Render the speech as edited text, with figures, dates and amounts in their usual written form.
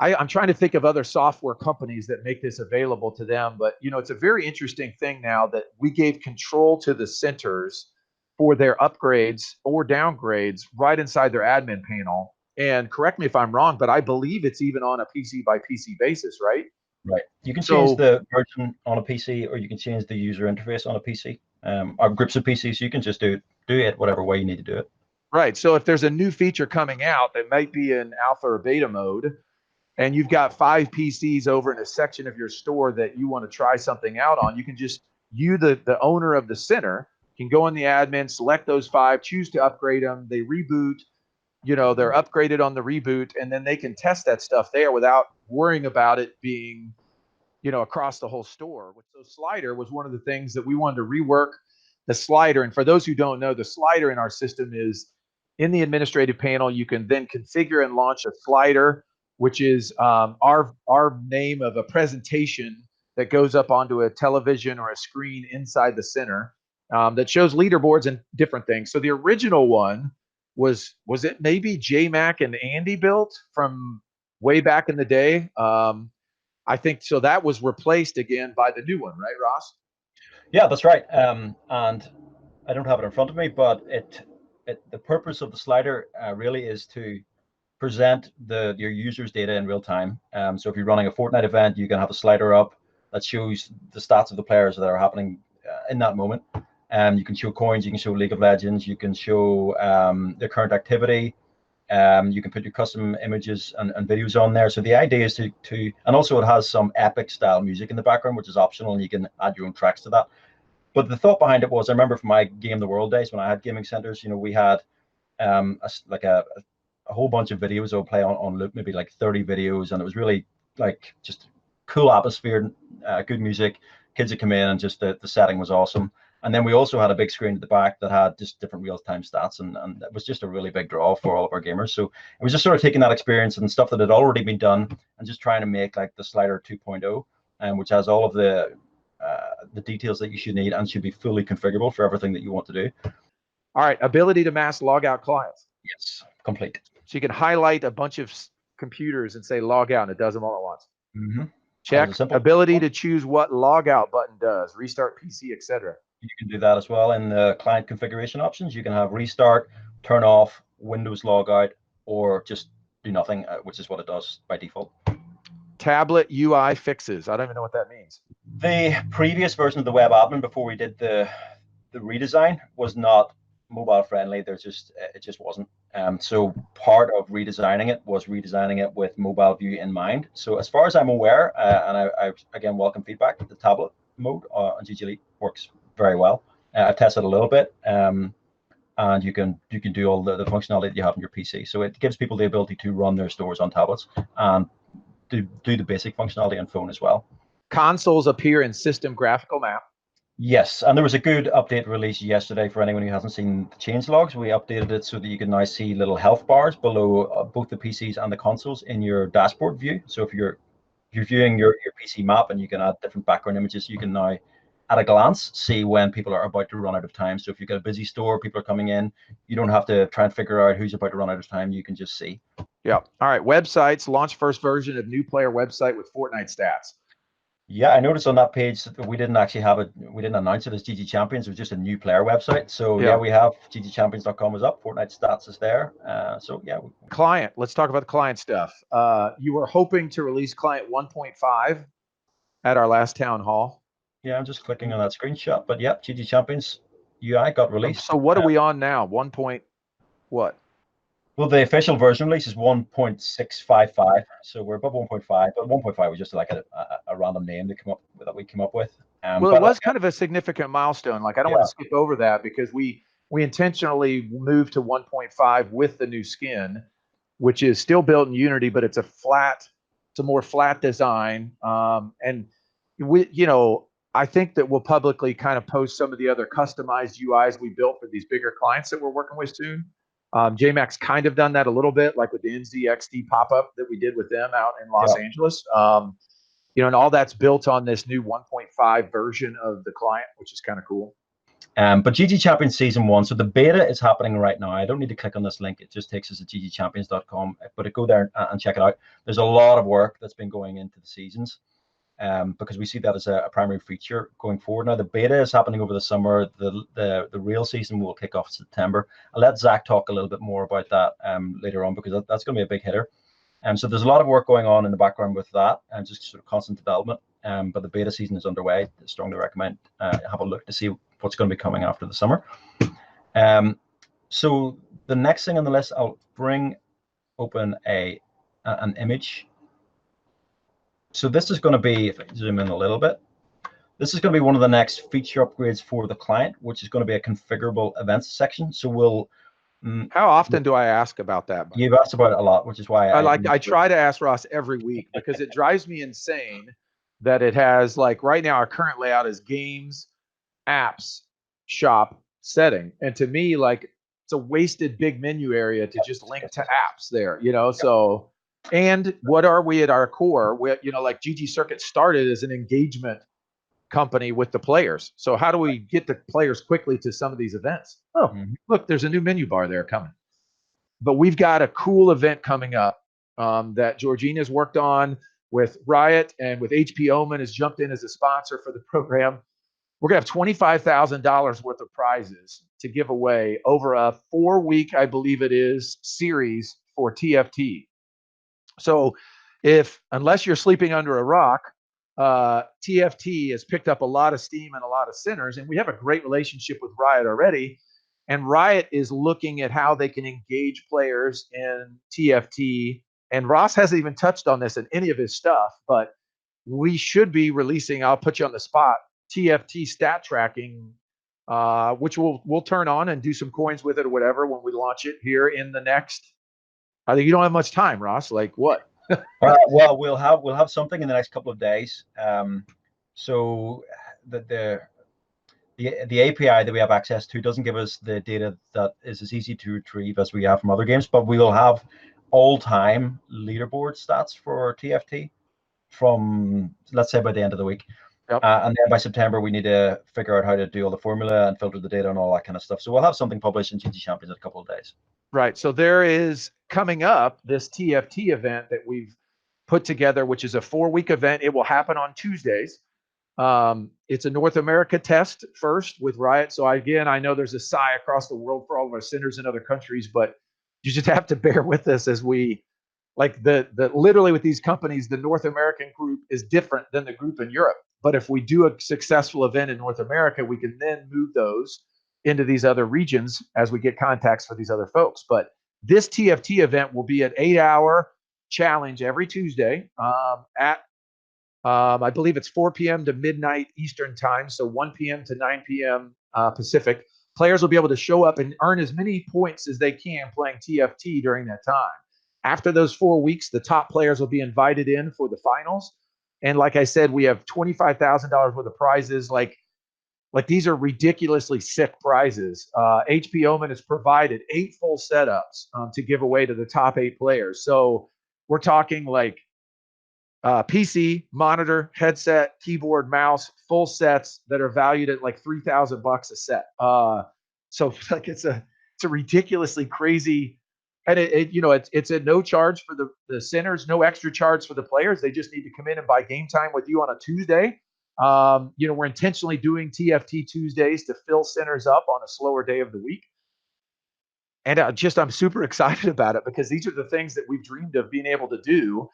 I'm trying to think of other software companies that make this available to them, but it's a very interesting thing now that we gave control to the centers for their upgrades or downgrades right inside their admin panel. And correct me if I'm wrong, but I believe it's even on a PC by PC basis, right? Right. You can change So, the version on a PC, or you can change the user interface on a PC, or groups of PCs. So you can just do it whatever way you need to do it. right. So if there's a new feature coming out that might be in alpha or beta mode, and you've got 5 PCs over in a section of your store that you want to try something out on, you can just, the owner of the center, can go in the admin, select those 5, choose to upgrade them. They reboot, they're upgraded on the reboot, and then they can test that stuff there without worrying about it being, across the whole store. So slider was one of the things that we wanted to rework the slider. And for those who don't know, the slider in our system is in the administrative panel. You can then configure and launch a slider, which is our name of a presentation that goes up onto a television or a screen inside the center, that shows leaderboards and different things. So the original one was it maybe J-Mac and Andy built from way back in the day? I think so. That was replaced again by the new one, right, Ross? Yeah, that's right. And I don't have it in front of me, but the purpose of the slider really is to present your users' data in real time. So if you're running a Fortnite event, you can have a slider up that shows the stats of the players that are happening in that moment. You can show coins, you can show League of Legends, you can show their current activity. You can put your custom images and videos on there. So the idea is to and also it has some epic style music in the background, which is optional, and you can add your own tracks to that. But the thought behind it was, I remember from my Game the World days when I had gaming centers, we had a whole bunch of videos that would play on loop, maybe like 30 videos, and it was really like just cool atmosphere, good music. Kids would come in, and just the setting was awesome. And then we also had a big screen at the back that had just different real-time stats, and it was just a really big draw for all of our gamers. So it was just sort of taking that experience and stuff that had already been done and just trying to make like the slider 2.0, which has all of the details that you should need and should be fully configurable for everything that you want to do. All right, ability to mass log out clients. Yes, complete. So you can highlight a bunch of computers and say log out, and it does them all at once. Mm-hmm. Check. Ability to choose what log out button does, restart PC, etc. You can do that as well in the client configuration options. You can have restart, turn off, Windows logout, or just do nothing, which is what it does by default. Tablet UI fixes. I don't even know what that means. The previous version of the web admin before we did the redesign was not mobile friendly. It just wasn't. So part of redesigning it was redesigning it with mobile view in mind. So as far as I'm aware, and I again welcome feedback, the tablet mode on ggLeap works very well. I've tested a little bit, and you can do all the functionality that you have on your PC. So it gives people the ability to run their stores on tablets and do the basic functionality on phone as well. Consoles appear in system graphical map. Yes, and there was a good update released yesterday for anyone who hasn't seen the change logs. We updated it so that you can now see little health bars below both the PCs and the consoles in your dashboard view. So if you're viewing your PC map and you can add different background images, you can now at a glance see when people are about to run out of time. So if you've got a busy store, people are coming in, you don't have to try and figure out who's about to run out of time. You can just see. Yeah. All right. Websites launch first version of new player website with Fortnite stats. Yeah, I noticed on that page that we didn't actually have it. We didn't announce it as GG Champions. It was just a new player website. So yeah, we have ggchampions.com is up. Fortnite stats is there. So yeah. Client. Let's talk about the client stuff. You were hoping to release client 1.5 at our last town hall. Yeah, I'm just clicking on that screenshot. But yeah, GG Champions UI got released. So what are we on now? 1. What? Well, the official version release is 1.655, so we're above 1.5. But 1.5 was just like a random name that we came up with. Well, it was kind of a significant milestone. Like I don't want to skip over that because we intentionally moved to 1.5 with the new skin, which is still built in Unity, but it's a more flat design. And I think that we'll publicly kind of post some of the other customized UIs we built for these bigger clients that we're working with soon. J-Mac's kind of done that a little bit, like with the NZXD pop-up that we did with them out in Los Angeles. And all that's built on this new 1.5 version of the client, which is kind of cool. But GG Champions Season 1, so the beta is happening right now. I don't need to click on this link. It just takes us to ggchampions.com, but go there and check it out. There's a lot of work that's been going into the seasons because we see that as a primary feature going forward. Now, the beta is happening over the summer. The real season will kick off in September. I'll let Zach talk a little bit more about that later on because that's going to be a big hitter. So there's a lot of work going on in the background with that and just sort of constant development. But the beta season is underway. I strongly recommend have a look to see what's going to be coming after the summer. So the next thing on the list, I'll bring open an image. So this is going to be, if I zoom in a little bit, this is going to be one of the next feature upgrades for the client, which is going to be a configurable events section. So we'll. How often do I ask about that? You've asked about it a lot, which is why I try to ask Ross every week because it drives me insane that it has, like, right now our current layout is games, apps, shop, setting, and to me, like, it's a wasted big menu area to just link to apps there, you know. So, and what are we at our core? We, you know, like ggCircuit started as an engagement company with the players. So how do we get the players quickly to some of these events? Oh, look, there's a new menu bar there coming. But we've got a cool event coming up that Georgina's worked on with Riot, and with HP Omen has jumped in as a sponsor for the program. We're going to have $25,000 worth of prizes to give away over a 4-week, I believe it is, series for TFT. So unless you're sleeping under a rock, TFT has picked up a lot of steam and a lot of sinners, and we have a great relationship with Riot already. And Riot is looking at how they can engage players in TFT. And Ross hasn't even touched on this in any of his stuff, but we should be releasing, I'll put you on the spot, TFT stat tracking, which we'll turn on and do some coins with it or whatever when we launch it here in the next. I think you don't have much time, Ross. Like what? Well, we'll have something in the next couple of days. So the API that we have access to doesn't give us the data that is as easy to retrieve as we have from other games, but we will have all-time leaderboard stats for TFT from, let's say, by the end of the week. Yep. And then by September, we need to figure out how to do all the formula and filter the data and all that kind of stuff. So we'll have something published in GG Champions in a couple of days. Right. So there is coming up this TFT event that we've put together, which is a 4-week event. It will happen on Tuesdays. It's a North America test first with Riot. So again, I know there's a sigh across the world for all of our sinners in other countries, but you just have to bear with us as we, like, literally with these companies, the North American group is different than the group in Europe. But if we do a successful event in North America, we can then move those into these other regions as we get contacts for these other folks. But this TFT event will be an 8-hour challenge every Tuesday at I believe it's 4 p.m. to midnight Eastern time, so 1 p.m. to 9 p.m. Pacific. Players will be able to show up and earn as many points as they can playing TFT during that time. After those 4 weeks, the top players will be invited in for the finals. And like I said, we have $25,000 worth of prizes. Like these are ridiculously sick prizes. HP Omen has provided 8 full setups to give away to the top 8 players. So we're talking like PC, monitor, headset, keyboard, mouse, full sets that are valued at like $3,000 a set. So like it's a ridiculously crazy, and it's a no charge for the sinners, no extra charge for the players. They just need to come in and buy game time with you on a Tuesday. We're intentionally doing TFT Tuesdays to fill sinners up on a slower day of the week. And I'm super excited about it because these are the things that we've dreamed of being able to do.